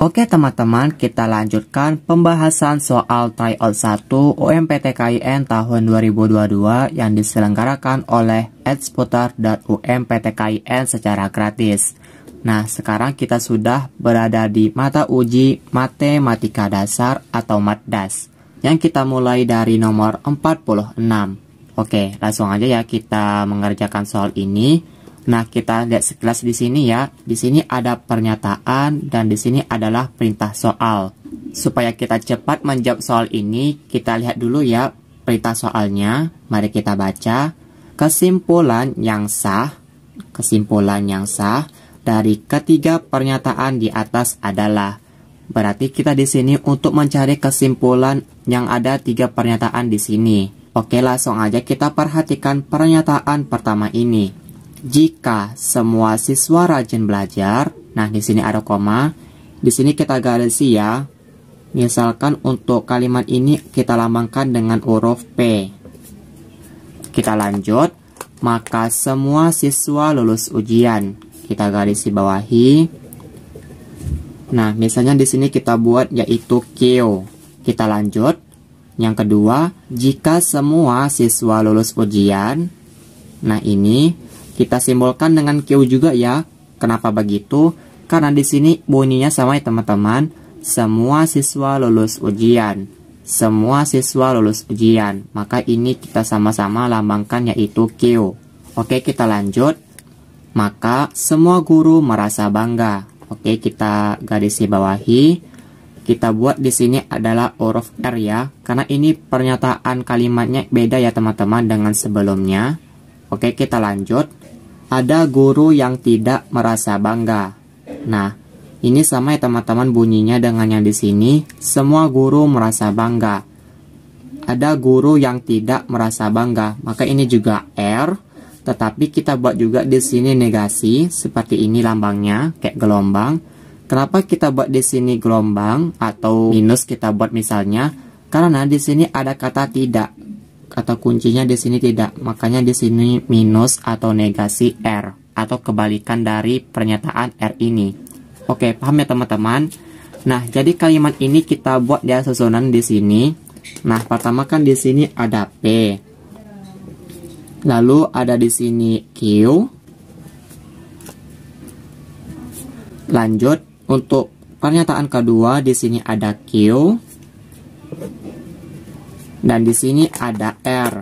Oke teman-teman, kita lanjutkan pembahasan soal tryout 1 UMPTKIN tahun 2022 yang diselenggarakan oleh Edputar dan UMPTKIN secara gratis. Nah, sekarang kita sudah berada di mata uji Matematika Dasar atau MATDAS yang kita mulai dari nomor 46. Oke, langsung aja ya kita mengerjakan soal ini. Nah, kita lihat sekilas di sini ya. Di sini ada pernyataan dan di sini adalah perintah soal. Supaya kita cepat menjawab soal ini, kita lihat dulu ya perintah soalnya. Mari kita baca. Kesimpulan yang sah dari ketiga pernyataan di atas adalah. Berarti kita di sini untuk mencari kesimpulan yang ada 3 pernyataan di sini. Oke, langsung aja kita perhatikan pernyataan pertama ini. Jika semua siswa rajin belajar, nah di sini ada koma, di sini kita garisi ya. Misalkan untuk kalimat ini kita lambangkan dengan huruf P. Kita lanjut, maka semua siswa lulus ujian. Kita garisi bawahi. Nah, misalnya di sini kita buat yaitu Q. Kita lanjut. Yang kedua, jika semua siswa lulus ujian, nah ini kita simbolkan dengan Q juga ya. Kenapa begitu? Karena di sini bunyinya sama ya teman-teman. Semua siswa lulus ujian. Semua siswa lulus ujian. Maka ini kita sama-sama lambangkan yaitu Q. Oke, kita lanjut. Maka semua guru merasa bangga. Oke, kita garisi bawahi. Kita buat di sini adalah huruf R ya. Karena ini pernyataan kalimatnya beda ya teman-teman dengan sebelumnya. Oke, kita lanjut. Ada guru yang tidak merasa bangga. Nah, ini sama ya teman-teman bunyinya dengan yang di sini. Semua guru merasa bangga. Ada guru yang tidak merasa bangga. Maka ini juga R. Tetapi kita buat juga di sini negasi seperti ini lambangnya kayak gelombang. Kenapa kita buat di sini gelombang atau minus kita buat misalnya? Karena di sini ada kata tidak. Atau kuncinya di sini tidak, makanya di sini minus atau negasi R atau kebalikan dari pernyataan R ini. Oke, paham ya teman-teman? Nah, jadi kalimat ini kita buat dia susunan di sini. Nah, pertama kan di sini ada P. Lalu ada di sini Q. Lanjut untuk pernyataan kedua di sini ada Q. Dan di sini ada R.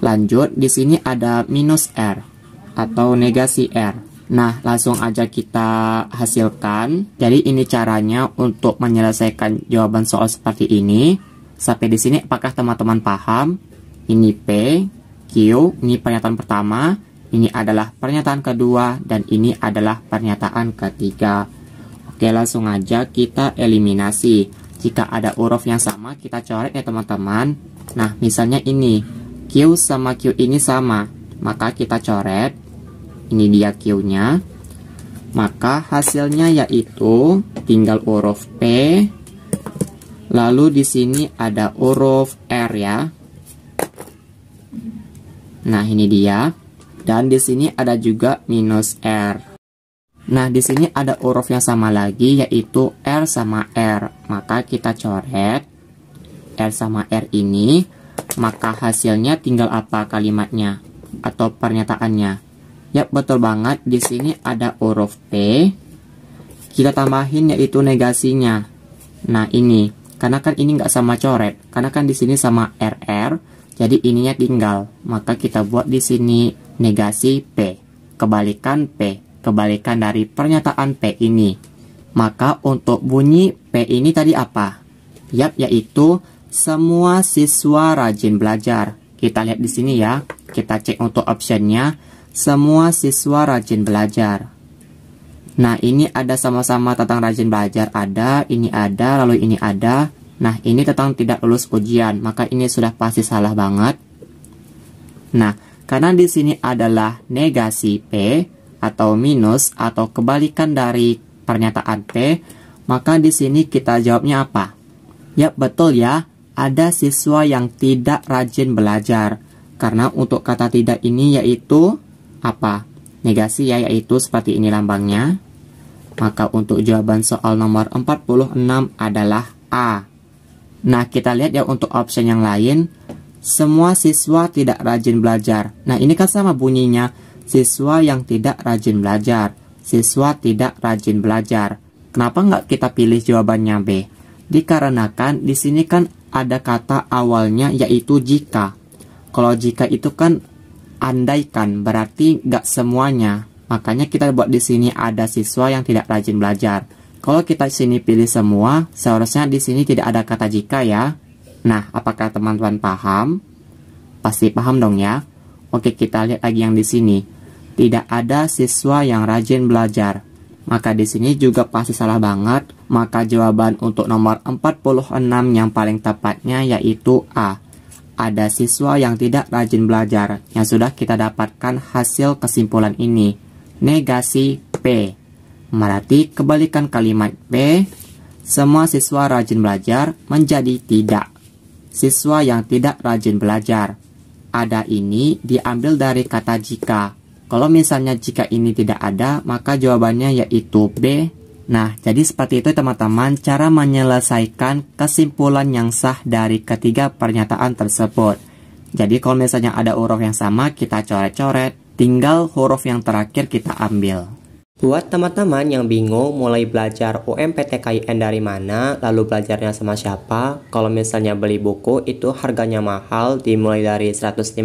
Lanjut, di sini ada minus R atau negasi R. Nah, langsung aja kita hasilkan. Jadi ini caranya untuk menyelesaikan jawaban soal seperti ini. Sampai di sini apakah teman-teman paham? Ini P, Q, ini pernyataan pertama, ini adalah pernyataan kedua, dan ini adalah pernyataan ketiga. Oke, langsung aja kita eliminasi. Jika ada huruf yang sama, kita coret ya teman-teman. Nah, misalnya ini, Q sama Q ini sama. Maka kita coret. Ini dia Q-nya. Maka hasilnya yaitu tinggal huruf P. Lalu di sini ada huruf R ya. Nah, ini dia. Dan di sini ada juga minus R. Nah, di sini ada huruf yang sama lagi yaitu R sama R. Maka kita coret R sama R ini. Maka hasilnya tinggal apa kalimatnya atau pernyataannya? Ya, betul banget. Di sini ada huruf P. Kita tambahin yaitu negasinya. Nah, ini. Karena kan ini nggak sama coret. Karena kan di sini sama RR. Jadi ininya tinggal. Maka kita buat di sini negasi P. Kebalikan P. Kebalikan dari pernyataan P ini. Maka untuk bunyi P ini tadi apa? Yap, yaitu semua siswa rajin belajar. Kita lihat di sini ya. Kita cek untuk optionnya. Semua siswa rajin belajar. Nah, ini ada sama-sama tentang rajin belajar ada, ini ada, lalu ini ada. Nah, ini tentang tidak lulus ujian. Maka ini sudah pasti salah banget. Nah, karena di sini adalah negasi P atau minus atau kebalikan dari pernyataan P, maka di sini kita jawabnya apa? Ya, betul ya. Ada siswa yang tidak rajin belajar. Karena untuk kata tidak ini yaitu apa? Negasi ya, yaitu seperti ini lambangnya. Maka untuk jawaban soal nomor 46 adalah A. Nah, kita lihat ya untuk option yang lain. Semua siswa tidak rajin belajar. Nah, ini kan sama bunyinya. Siswa yang tidak rajin belajar. Siswa tidak rajin belajar. Kenapa nggak kita pilih jawabannya B? Dikarenakan di sini kan ada kata awalnya yaitu jika. Kalau jika itu kan andaikan, berarti nggak semuanya. Makanya kita buat di sini ada siswa yang tidak rajin belajar. Kalau kita sini pilih semua, seharusnya di sini tidak ada kata jika ya. Nah, apakah teman-teman paham? Pasti paham dong ya. Oke, kita lihat lagi yang di sini. Tidak ada siswa yang rajin belajar. Maka di sini juga pasti salah banget. Maka jawaban untuk nomor 46 yang paling tepatnya yaitu A. Ada siswa yang tidak rajin belajar. Yang sudah kita dapatkan hasil kesimpulan ini. Negasi P. Berarti kebalikan kalimat B, semua siswa rajin belajar menjadi tidak. Siswa yang tidak rajin belajar. Ada ini diambil dari kata jika. Kalau misalnya jika ini tidak ada, maka jawabannya yaitu B. Nah, jadi seperti itu teman-teman cara menyelesaikan kesimpulan yang sah dari ketiga pernyataan tersebut. Jadi kalau misalnya ada huruf yang sama, kita coret-coret. Tinggal huruf yang terakhir kita ambil. Buat teman-teman yang bingung mulai belajar UMPTKIN dari mana, lalu belajarnya sama siapa, kalau misalnya beli buku itu harganya mahal, dimulai dari 150.000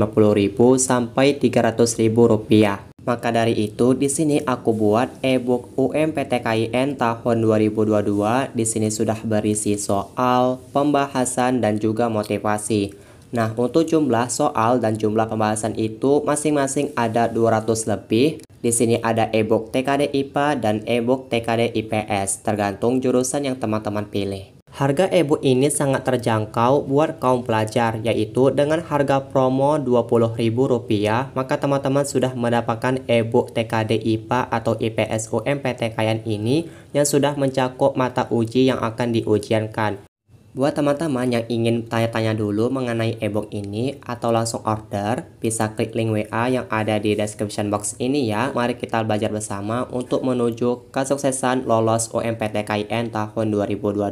sampai 300.000 rupiah. Maka dari itu di sini aku buat e-book UMPTKIN tahun 2022. Di sini sudah berisi soal, pembahasan dan juga motivasi. Nah, untuk jumlah soal dan jumlah pembahasan itu masing-masing ada 200 lebih. Di sini ada e-book TKD IPA dan e-book TKD IPS, tergantung jurusan yang teman-teman pilih. Harga e-book ini sangat terjangkau buat kaum pelajar, yaitu dengan harga promo Rp20.000, maka teman-teman sudah mendapatkan e-book TKD IPA atau IPS UMPTKIN ini yang sudah mencakup mata uji yang akan diujiankan. Buat teman-teman yang ingin tanya-tanya dulu mengenai e-book ini atau langsung order, bisa klik link WA yang ada di description box ini ya. Mari kita belajar bersama untuk menuju kesuksesan lolos UMPTKIN tahun 2022.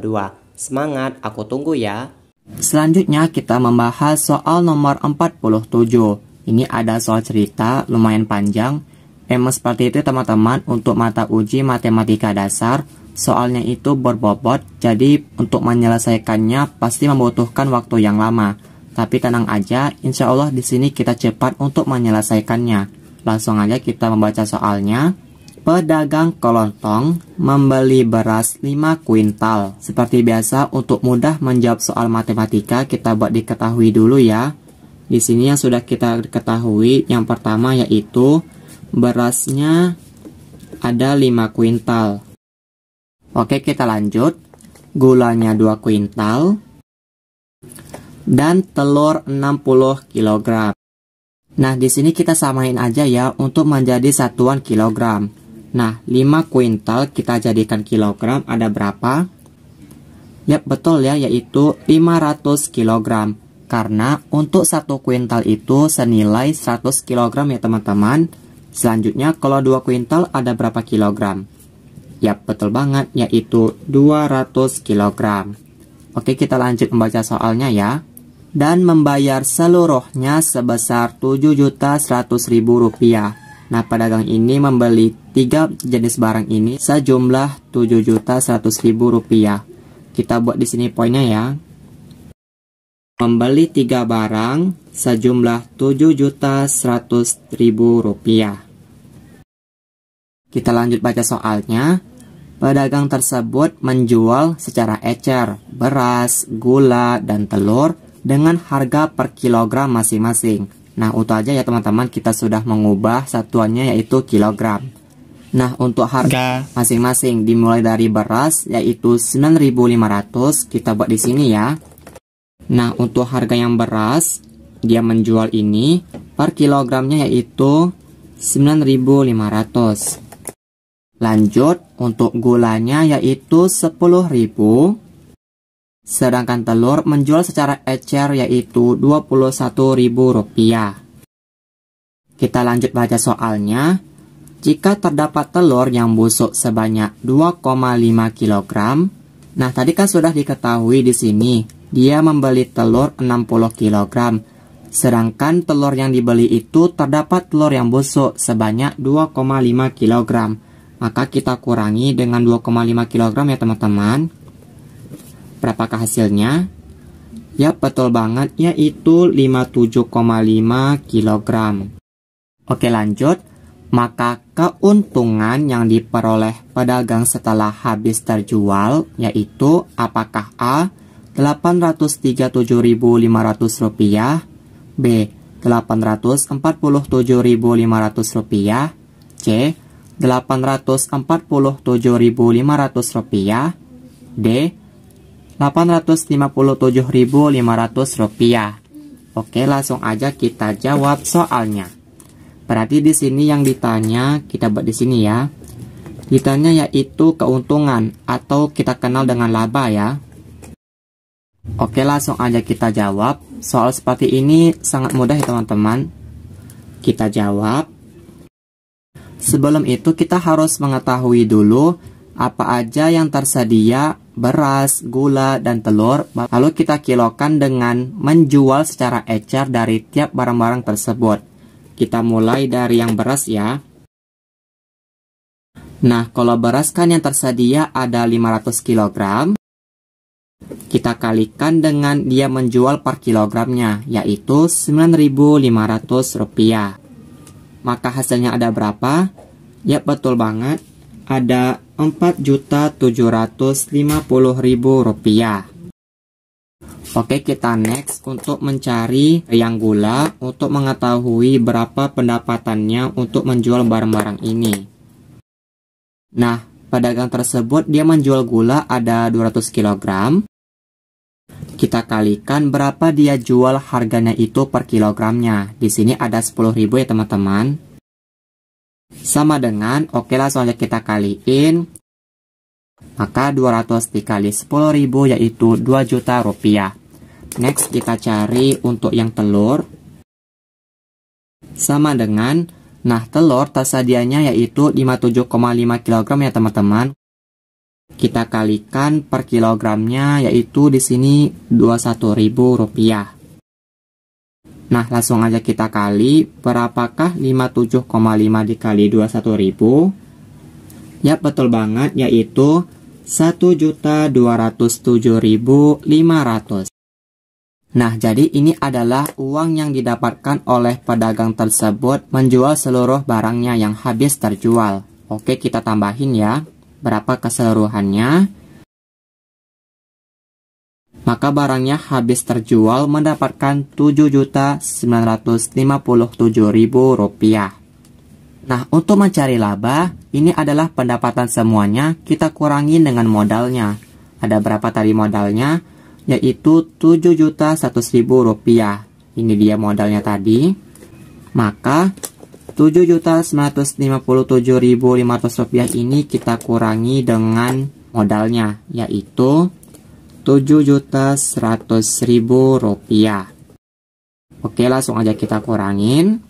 Semangat, aku tunggu ya. Selanjutnya kita membahas soal nomor 47. Ini ada soal cerita lumayan panjang. Seperti itu teman-teman untuk mata uji matematika dasar. Soalnya itu berbobot, jadi untuk menyelesaikannya pasti membutuhkan waktu yang lama. Tapi tenang aja, insya Allah di sini kita cepat untuk menyelesaikannya. Langsung aja kita membaca soalnya. Pedagang kelontong membeli beras 5 kuintal. Seperti biasa, untuk mudah menjawab soal matematika, kita buat diketahui dulu ya. Di sini yang sudah kita ketahui, yang pertama yaitu berasnya ada 5 kuintal. Oke, kita lanjut. Gulanya 2 kuintal dan telur 60 kg. Nah, di sini kita samain aja ya untuk menjadi satuan kilogram. Nah, 5 kuintal kita jadikan kilogram ada berapa? Yap, betul ya, yaitu 500 kg. Karena untuk 1 kuintal itu senilai 100 kg ya teman-teman. Selanjutnya kalau 2 kuintal ada berapa kilogram? Yap, betul banget, yaitu 200 kg. Oke, kita lanjut membaca soalnya ya. Dan membayar seluruhnya sebesar Rp7.100.000. Nah, pedagang ini membeli 3 jenis barang ini sejumlah Rp7.100.000. Kita buat di sini poinnya ya. Membeli 3 barang sejumlah Rp7.100.000. Kita lanjut baca soalnya. Pedagang tersebut menjual secara ecer beras, gula, dan telur dengan harga per kilogram masing-masing. Nah, untuk aja ya teman-teman, kita sudah mengubah satuannya yaitu kilogram. Nah, untuk harga masing-masing dimulai dari beras yaitu 9.500, kita buat di sini ya. Nah, untuk harga yang beras, dia menjual ini per kilogramnya yaitu 9.500. Lanjut, untuk gulanya yaitu 10.000. Sedangkan telur menjual secara ecer yaitu Rp21.000. Kita lanjut baca soalnya. Jika terdapat telur yang busuk sebanyak 2,5 kg, nah tadi kan sudah diketahui di sini, dia membeli telur 60 kg. Sedangkan telur yang dibeli itu terdapat telur yang busuk sebanyak 2,5 kg. Maka kita kurangi dengan 2,5 kg ya teman-teman. Berapakah hasilnya? Ya betul banget, yaitu 57,5 kg. Oke lanjut. Maka keuntungan yang diperoleh pedagang setelah habis terjual yaitu apakah A. 837.500 rupiah, B. 847.500 rupiah, C. 847.500 rupiah, D. 857.500 rupiah. Oke, langsung aja kita jawab soalnya. Berarti di sini yang ditanya, kita buat di sini ya. Ditanya yaitu keuntungan atau kita kenal dengan laba ya. Oke, langsung aja kita jawab. Soal seperti ini sangat mudah ya teman-teman. Kita jawab. Sebelum itu kita harus mengetahui dulu apa aja yang tersedia, beras, gula, dan telur. Lalu kita kilokan dengan menjual secara ecer dari tiap barang-barang tersebut. Kita mulai dari yang beras ya. Nah, kalau beras kan yang tersedia ada 500 kg. Kita kalikan dengan dia menjual per kilogramnya, yaitu 9.500 rupiah. Maka hasilnya ada berapa? Ya betul banget, ada 4.750.000 rupiah. Oke, kita next untuk mencari yang gula untuk mengetahui berapa pendapatannya untuk menjual barang-barang ini. Nah, pedagang tersebut dia menjual gula ada 200 kg. Kita kalikan berapa dia jual harganya itu per kilogramnya. Di sini ada 10.000 ya teman-teman. Sama dengan, oke langsung aja kita kaliin. Maka 200 dikali 10.000 yaitu 2 juta rupiah. Next kita cari untuk yang telur. Sama dengan, nah telur tersedianya yaitu 57,5 kg ya teman-teman. Kita kalikan per kilogramnya yaitu di sini 21.000 rupiah. Nah langsung aja kita kali, berapakah 57,5 dikali 21.000? Ya betul banget, yaitu 1.207.500. Nah, jadi ini adalah uang yang didapatkan oleh pedagang tersebut menjual seluruh barangnya yang habis terjual. Oke, kita tambahin ya. Berapa keseluruhannya? Maka barangnya habis terjual mendapatkan 7.957.000 rupiah. Nah, untuk mencari laba, ini adalah pendapatan semuanya, kita kurangi dengan modalnya. Ada berapa tadi modalnya? Yaitu 7.100.000 rupiah. Ini dia modalnya tadi. Maka 7.957.500 rupiah ini kita kurangi dengan modalnya, yaitu 7.100.000 rupiah. Oke, langsung aja kita kurangin.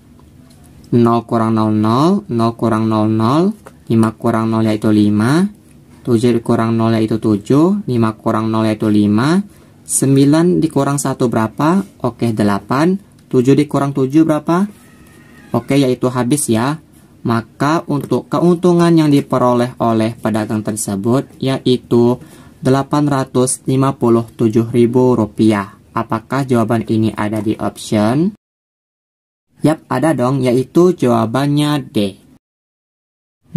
0 kurang 00, 0 kurang 00, 5 kurang 0 yaitu 5, 7 dikurang 0 yaitu 7, 5 kurang 0 yaitu 5, 9 dikurang 1 berapa? Oke, 8, 7 dikurang 7 berapa? Oke, yaitu habis ya. Maka untuk keuntungan yang diperoleh oleh pedagang tersebut yaitu 857.000 rupiah. Apakah jawaban ini ada di option? Yap, ada dong, yaitu jawabannya D.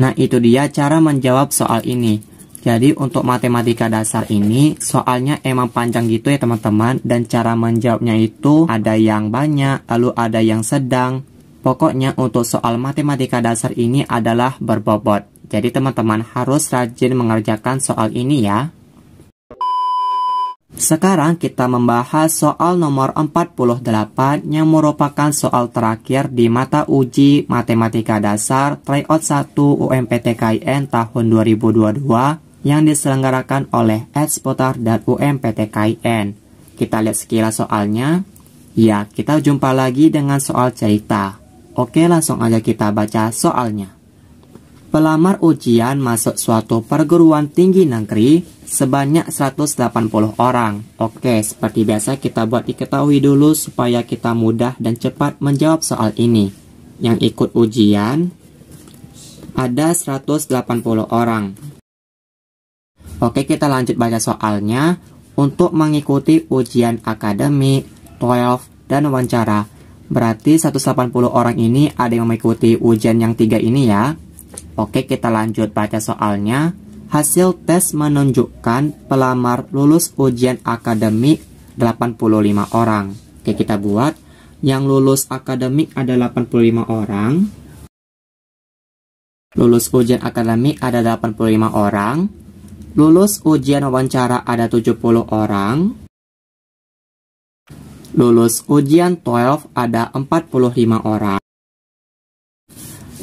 Nah, itu dia cara menjawab soal ini. Jadi, untuk matematika dasar ini, soalnya emang panjang gitu ya teman-teman. Dan cara menjawabnya itu ada yang banyak, lalu ada yang sedang. Pokoknya untuk soal matematika dasar ini adalah berbobot. Jadi, teman-teman harus rajin mengerjakan soal ini ya. Sekarang kita membahas soal nomor 48 yang merupakan soal terakhir di mata uji Matematika Dasar Tryout 1 UMPTKIN tahun 2022 yang diselenggarakan oleh Expotar dan UMPTKIN. Kita lihat sekilas soalnya. Ya, kita jumpa lagi dengan soal cerita. Oke, langsung aja kita baca soalnya. pelamar ujian masuk suatu perguruan tinggi negeri sebanyak 180 orang. Oke, seperti biasa kita buat diketahui dulu supaya kita mudah dan cepat menjawab soal ini. Yang ikut ujian ada 180 orang. Oke, kita lanjut baca soalnya. Untuk mengikuti ujian akademik, 12, dan wawancara. Berarti 180 orang ini ada yang mengikuti ujian yang 3 ini ya. Oke, kita lanjut baca soalnya. Hasil tes menunjukkan pelamar lulus ujian akademik 85 orang. Oke, kita buat. Yang lulus akademik ada 85 orang. Lulus ujian akademik ada 85 orang. Lulus ujian wawancara ada 70 orang. Lulus ujian 12 ada 45 orang.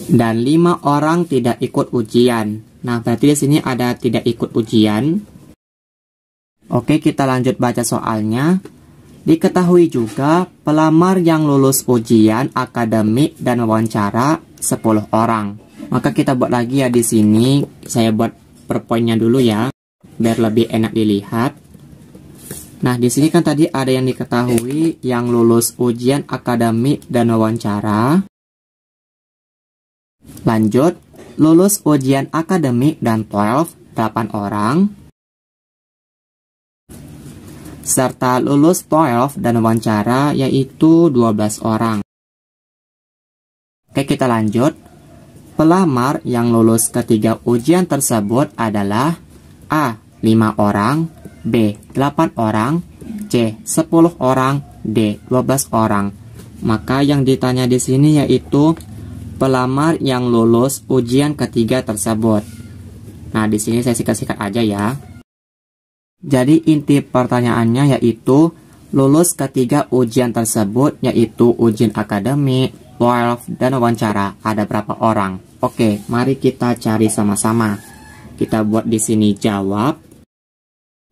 Dan 5 orang tidak ikut ujian. Nah, berarti di sini ada tidak ikut ujian. Oke, kita lanjut baca soalnya. Diketahui juga pelamar yang lulus ujian akademik dan wawancara 10 orang. Maka kita buat lagi ya di sini. Saya buat per poinnya dulu ya, biar lebih enak dilihat. Nah, di sini kan tadi ada yang diketahui yang lulus ujian akademik dan wawancara. Lanjut, lulus ujian akademik dan 12, 8 orang. Serta lulus 12 dan wawancara yaitu 12 orang. Oke, kita lanjut. Pelamar yang lulus ketiga ujian tersebut adalah A. 5 orang, B. 8 orang, C. 10 orang, D. 12 orang. Maka yang ditanya di sini yaitu pelamar yang lulus ujian ketiga tersebut. Nah, di sini saya sikat-sikat aja ya. Jadi inti pertanyaannya yaitu lulus ketiga ujian tersebut yaitu ujian akademik, 12, dan wawancara ada berapa orang? Oke, mari kita cari sama-sama. Kita buat di sini jawab.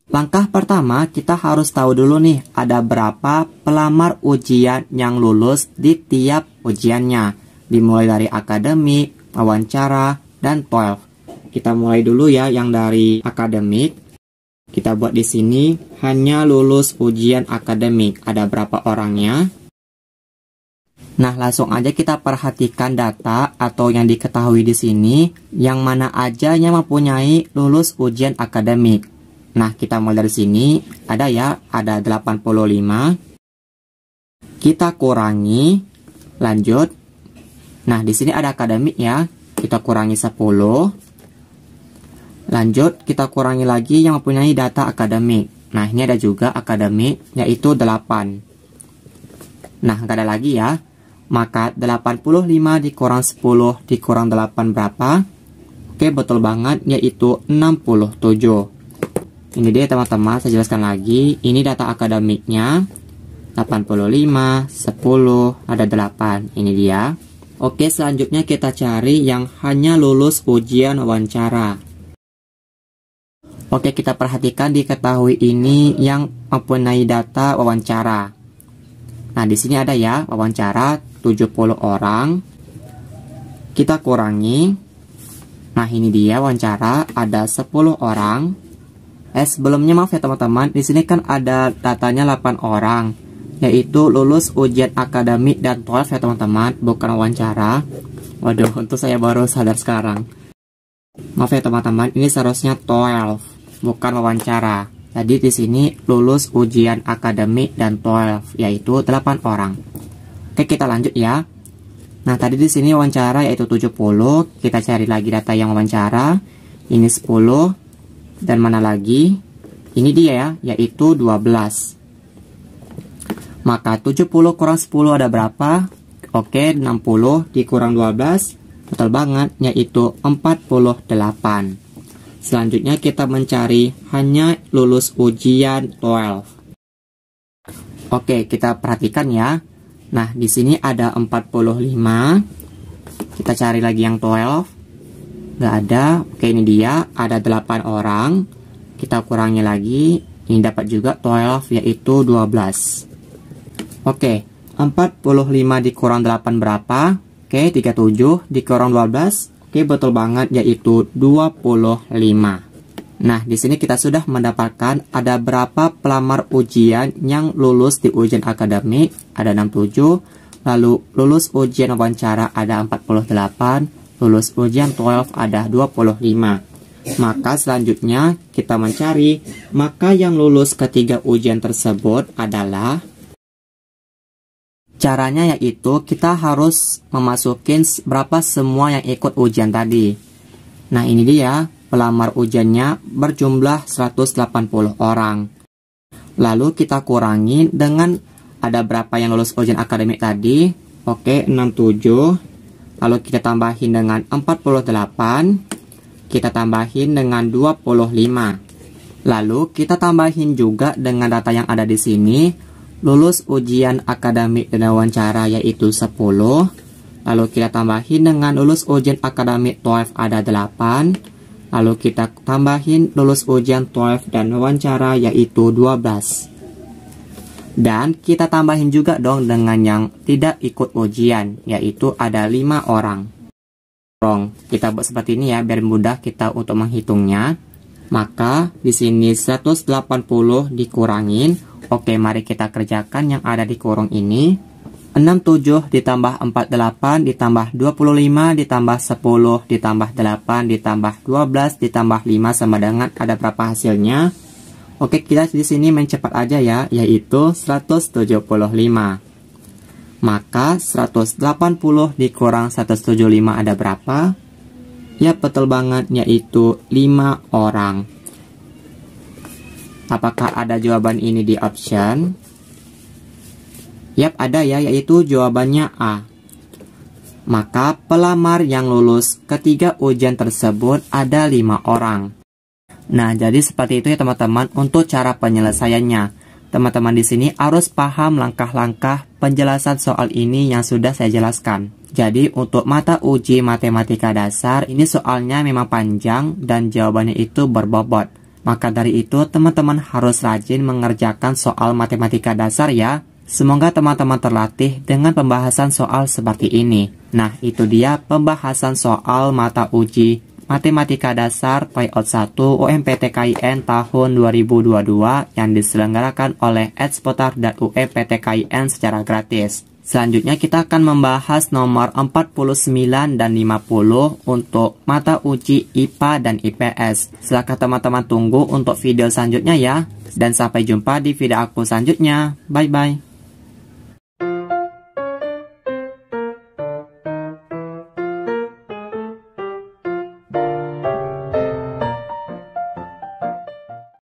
Langkah pertama, kita harus tahu dulu nih, ada berapa pelamar ujian yang lulus di tiap ujiannya. Dimulai dari akademik, wawancara, dan 12. Kita mulai dulu ya yang dari akademik. Kita buat di sini hanya lulus ujian akademik. Ada berapa orangnya? Nah, langsung aja kita perhatikan data atau yang diketahui di sini, yang mana aja yang mempunyai lulus ujian akademik. Nah, kita mulai dari sini, ada ya, ada 85. Kita kurangi, lanjut. Nah, di sini ada akademik ya, kita kurangi 10. Lanjut, kita kurangi lagi yang mempunyai data akademik. Nah, ini ada juga akademik, yaitu 8. Nah, nggak ada lagi ya. Maka 85 dikurang 10 dikurang 8 berapa? Oke, betul banget, yaitu 67. Ini dia teman-teman, saya jelaskan lagi. Ini data akademiknya. 85, 10, ada 8. Ini dia. Oke, selanjutnya kita cari yang hanya lulus ujian wawancara. Oke, kita perhatikan diketahui ini yang mempunyai data wawancara. Nah, di sini ada ya, wawancara 70 orang. Kita kurangi. Nah, ini dia wawancara ada 10 orang. Sebelumnya maaf ya teman-teman, di sini kan ada datanya 8 orang, yaitu lulus ujian akademik dan 12 ya teman-teman, bukan wawancara. Waduh, untuk saya baru sadar sekarang. Maaf ya teman-teman, ini seharusnya 12, bukan wawancara. Jadi di sini lulus ujian akademik dan 12, yaitu 8 orang. Oke, kita lanjut ya. Nah, tadi di sini wawancara yaitu 70. Kita cari lagi data yang wawancara. Ini 10. Dan mana lagi? Ini dia ya, yaitu 12. Maka 70 kurang 10 ada berapa? Oke, 60 dikurang 12. Betul banget, yaitu 48. Selanjutnya kita mencari hanya lulus ujian 12. Oke, kita perhatikan ya. Nah, di sini ada 45. Kita cari lagi yang 12. Nggak ada. Oke, ini dia. Ada 8 orang. Kita kurangi lagi. Ini dapat juga 12, yaitu 12. Oke, 45 dikurang 8 berapa? Oke, 37 dikurang 12. Oke, betul banget, yaitu 25. Nah, di sini kita sudah mendapatkan ada berapa pelamar ujian yang lulus di ujian akademik, ada 67, lalu lulus ujian wawancara ada 48, lulus ujian TOEFL ada 25. Maka selanjutnya kita mencari, maka yang lulus ketiga ujian tersebut adalah, caranya yaitu kita harus memasukin berapa semua yang ikut ujian tadi. Nah, ini dia, pelamar ujiannya berjumlah 180 orang. Lalu kita kurangi dengan ada berapa yang lulus ujian akademik tadi. Oke, 67. Lalu kita tambahin dengan 48. Kita tambahin dengan 25. Lalu kita tambahin juga dengan data yang ada di sini. Lulus ujian akademik dan wawancara yaitu 10. Lalu kita tambahin dengan lulus ujian akademik TOEFL ada 8. Lalu kita tambahin lulus ujian TOEFL dan wawancara yaitu 12. Dan kita tambahin juga dong dengan yang tidak ikut ujian, yaitu ada 5 orang. Kita buat seperti ini ya, biar mudah kita untuk menghitungnya. Maka di sini 180 dikurangin. Oke, mari kita kerjakan yang ada di kurung ini. 67 ditambah 48 ditambah 25 ditambah 10 ditambah 8 ditambah 12 ditambah 5 sama dengan ada berapa hasilnya? Oke, kita di sini main cepat aja ya, yaitu 175. Maka 180 dikurang 175 ada berapa? Ya, betul banget, yaitu 5 orang. Apakah ada jawaban ini di option? Yap, ada ya, yaitu jawabannya A. Maka pelamar yang lulus ketiga ujian tersebut ada 5 orang. Nah, jadi seperti itu ya teman-teman untuk cara penyelesaiannya. Teman-teman di sini harus paham langkah-langkah penjelasan soal ini yang sudah saya jelaskan. Jadi untuk mata uji matematika dasar ini soalnya memang panjang dan jawabannya itu berbobot. Maka dari itu teman-teman harus rajin mengerjakan soal matematika dasar ya. Semoga teman-teman terlatih dengan pembahasan soal seperti ini. Nah, itu dia pembahasan soal mata uji Matematika Dasar Tryout 1 UMPTKIN tahun 2022 yang diselenggarakan oleh Expotar dan UMPTKIN secara gratis. Selanjutnya kita akan membahas nomor 49 dan 50 untuk mata uji IPA dan IPS. Silakan teman-teman tunggu untuk video selanjutnya ya. Dan sampai jumpa di video aku selanjutnya. Bye-bye.